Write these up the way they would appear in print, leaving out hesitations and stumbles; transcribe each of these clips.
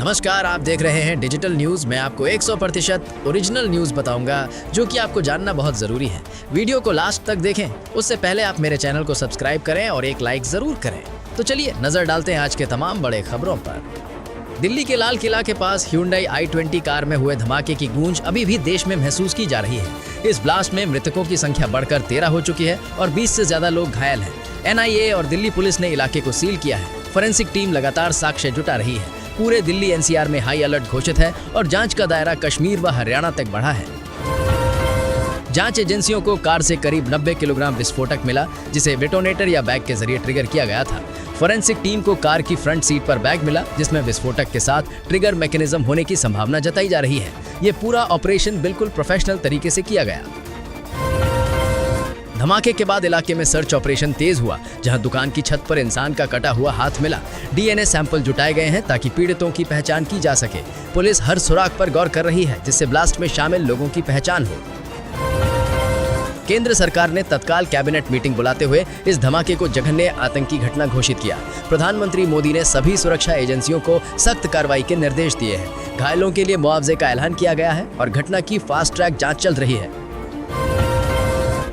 नमस्कार, आप देख रहे हैं डिजिटल न्यूज। मैं आपको 100% ओरिजिनल न्यूज बताऊंगा जो कि आपको जानना बहुत जरूरी है। वीडियो को लास्ट तक देखें, उससे पहले आप मेरे चैनल को सब्सक्राइब करें और एक लाइक जरूर करें। तो चलिए नजर डालते हैं आज के तमाम बड़े खबरों पर। दिल्ली के लाल किला के पास Hyundai i20 कार में हुए धमाके की गूंज अभी भी देश में महसूस की जा रही है। इस ब्लास्ट में मृतकों की संख्या बढ़कर 13 हो चुकी है और 20 से ज्यादा लोग घायल हैं। NIA और दिल्ली पुलिस ने इलाके को सील किया है। फोरेंसिक टीम लगातार साक्ष्य जुटा रही है। पूरे दिल्ली NCR में हाई अलर्ट घोषित है और जांच का दायरा कश्मीर व हरियाणा तक बढ़ा है। जांच एजेंसियों को कार से करीब 90 किलोग्राम विस्फोटक मिला, जिसे डेटोनेटर या बैग के जरिए ट्रिगर किया गया था। फोरेंसिक टीम को कार की फ्रंट सीट पर बैग मिला, जिसमें विस्फोटक के साथ ट्रिगर मैकेनिज्म होने की संभावना जताई जा रही है। ये पूरा ऑपरेशन बिल्कुल प्रोफेशनल तरीके से किया गया। धमाके के बाद इलाके में सर्च ऑपरेशन तेज हुआ, जहां दुकान की छत पर इंसान का कटा हुआ हाथ मिला। DNA सैंपल जुटाए गए हैं ताकि पीड़ितों की पहचान की जा सके। पुलिस हर सुराग पर गौर कर रही है, जिससे ब्लास्ट में शामिल लोगों की पहचान हो। केंद्र सरकार ने तत्काल कैबिनेट मीटिंग बुलाते हुए इस धमाके को जघन्य आतंकी घटना घोषित किया। प्रधानमंत्री मोदी ने सभी सुरक्षा एजेंसियों को सख्त कार्रवाई के निर्देश दिए हैं। घायलों के लिए मुआवजे का ऐलान किया गया है और घटना की फास्ट ट्रैक जांच चल रही है।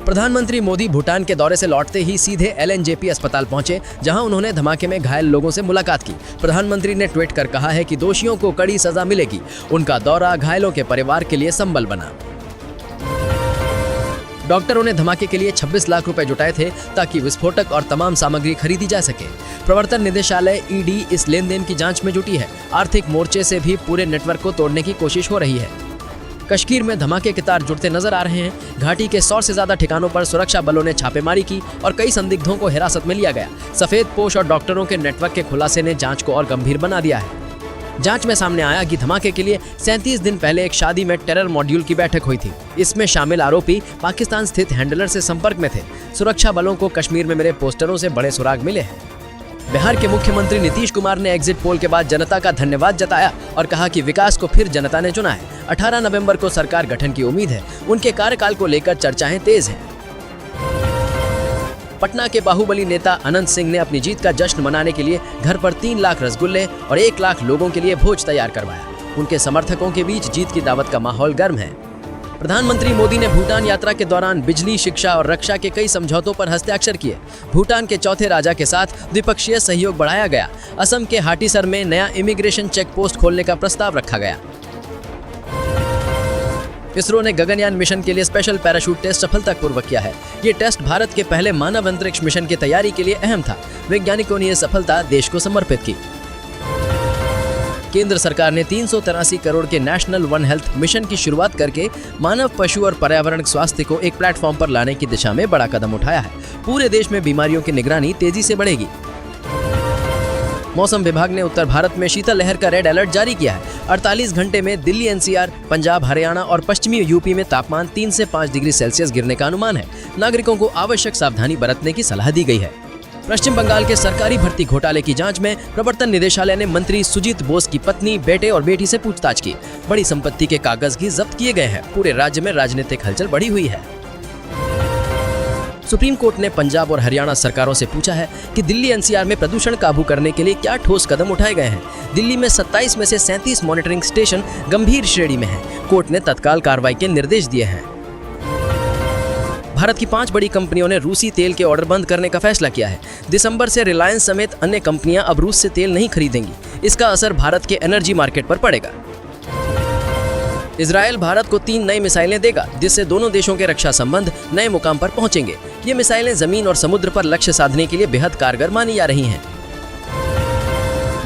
प्रधानमंत्री मोदी भूटान के दौरे से लौटते ही सीधे LNJP अस्पताल पहुंचे, जहां उन्होंने धमाके में घायल लोगों से मुलाकात की। प्रधानमंत्री ने ट्वीट कर कहा है कि दोषियों को कड़ी सजा मिलेगी। उनका दौरा घायलों के परिवार के लिए संबल बना। डॉक्टरों ने धमाके के लिए 26 लाख रुपए जुटाए थे ताकि विस्फोटक और तमाम सामग्री खरीदी जा सके। प्रवर्तन निदेशालय ED इस लेन देन की जांच में जुटी है। आर्थिक मोर्चे से भी पूरे नेटवर्क को तोड़ने की कोशिश हो रही है। कश्मीर में धमाके के तार जुड़ते नजर आ रहे हैं। घाटी के 100 से ज्यादा ठिकानों पर सुरक्षा बलों ने छापेमारी की और कई संदिग्धों को हिरासत में लिया गया। सफेद पोश और डॉक्टरों के नेटवर्क के खुलासे ने जांच को और गंभीर बना दिया है। जांच में सामने आया कि धमाके के लिए 37 दिन पहले एक शादी में टेरर मॉड्यूल की बैठक हुई थी। इसमें शामिल आरोपी पाकिस्तान स्थित हैंडलर से संपर्क में थे। सुरक्षा बलों को कश्मीर में मिले पोस्टरों से बड़े सुराग मिले हैं। बिहार के मुख्यमंत्री नीतीश कुमार ने एग्जिट पोल के बाद जनता का धन्यवाद जताया और कहा कि विकास को फिर जनता ने चुना है। 18 नवंबर को सरकार गठन की उम्मीद है। उनके कार्यकाल को लेकर चर्चाएं तेज हैं। पटना के बाहुबली नेता अनंत सिंह ने अपनी जीत का जश्न मनाने के लिए घर पर 3 लाख रसगुल्ले और 1 लाख लोगों के लिए भोज तैयार करवाया। उनके समर्थकों के बीच जीत की दावत का माहौल गर्म है। प्रधानमंत्री मोदी ने भूटान यात्रा के दौरान बिजली, शिक्षा और रक्षा के कई समझौतों पर हस्ताक्षर किए। भूटान के चौथे राजा के साथ द्विपक्षीय सहयोग बढ़ाया गया। असम के हाटीसर में नया इमिग्रेशन चेक पोस्ट खोलने का प्रस्ताव रखा गया। इसरो ने गगनयान मिशन के लिए स्पेशल पैराशूट टेस्ट सफलतापूर्वक किया है। ये टेस्ट भारत के पहले मानव अंतरिक्ष मिशन की तैयारी के लिए अहम था। वैज्ञानिकों ने यह सफलता देश को समर्पित की। केंद्र सरकार ने 383 करोड़ के नेशनल वन हेल्थ मिशन की शुरुआत करके मानव, पशु और पर्यावरण स्वास्थ्य को एक प्लेटफॉर्म पर लाने की दिशा में बड़ा कदम उठाया है। पूरे देश में बीमारियों की निगरानी तेजी से बढ़ेगी। मौसम विभाग ने उत्तर भारत में शीतल लहर का रेड अलर्ट जारी किया है। 48 घंटे में दिल्ली, NCR, पंजाब, हरियाणा और पश्चिमी UP में तापमान 3 से 5 डिग्री सेल्सियस गिरने का अनुमान है। नागरिकों को आवश्यक सावधानी बरतने की सलाह दी गई है। पश्चिम बंगाल के सरकारी भर्ती घोटाले की जांच में प्रवर्तन निदेशालय ने मंत्री सुजीत बोस की पत्नी, बेटे और बेटी से पूछताछ की। बड़ी संपत्ति के कागज भी जब्त किए गए हैं। पूरे राज्य में राजनीतिक हलचल बढ़ी हुई है। सुप्रीम कोर्ट ने पंजाब और हरियाणा सरकारों से पूछा है कि दिल्ली NCR में प्रदूषण काबू करने के लिए क्या ठोस कदम उठाए गए हैं। दिल्ली में 27 में से 37 मॉनिटरिंग स्टेशन गंभीर श्रेणी में हैं। कोर्ट ने तत्काल कार्रवाई के निर्देश दिए हैं। भारत की 5 बड़ी कंपनियों ने रूसी तेल के ऑर्डर बंद करने का फैसला किया है। दिसंबर से रिलायंस समेत अन्य कंपनियां अब रूस से तेल नहीं खरीदेंगी। इसका असर भारत के एनर्जी मार्केट पर पड़ेगा। इजरायल भारत को 3 नई मिसाइलें देगा, जिससे दोनों देशों के रक्षा संबंध नए मुकाम पर पहुंचेंगे। ये मिसाइलें जमीन और समुद्र पर लक्ष्य साधने के लिए बेहद कारगर मानी जा रही हैं।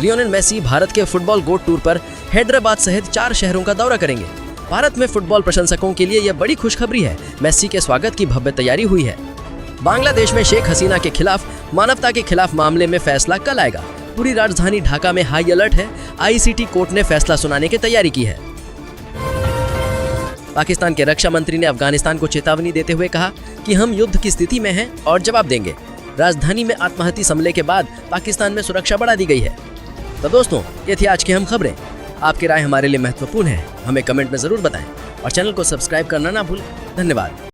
लियोनेल मेसी भारत के फुटबॉल गोट टूर पर हैदराबाद सहित 4 शहरों का दौरा करेंगे। भारत में फुटबॉल प्रशंसकों के लिए यह बड़ी खुशखबरी है। मेसी के स्वागत की भव्य तैयारी हुई है। बांग्लादेश में शेख हसीना के खिलाफ मानवता के खिलाफ मामले में फैसला कल आएगा। पूरी राजधानी ढाका में हाई अलर्ट है। ICT कोर्ट ने फैसला सुनाने की तैयारी की है। पाकिस्तान के रक्षा मंत्री ने अफगानिस्तान को चेतावनी देते हुए कहा कि हम युद्ध की स्थिति में हैं और जवाब देंगे। राजधानी में आत्मघाती हमले के बाद पाकिस्तान में सुरक्षा बढ़ा दी गई है। तो दोस्तों, ये थी आज की हम खबरें। आपकी राय हमारे लिए महत्वपूर्ण है। हमें कमेंट में जरूर बताएं और चैनल को सब्सक्राइब करना ना भूलें। धन्यवाद।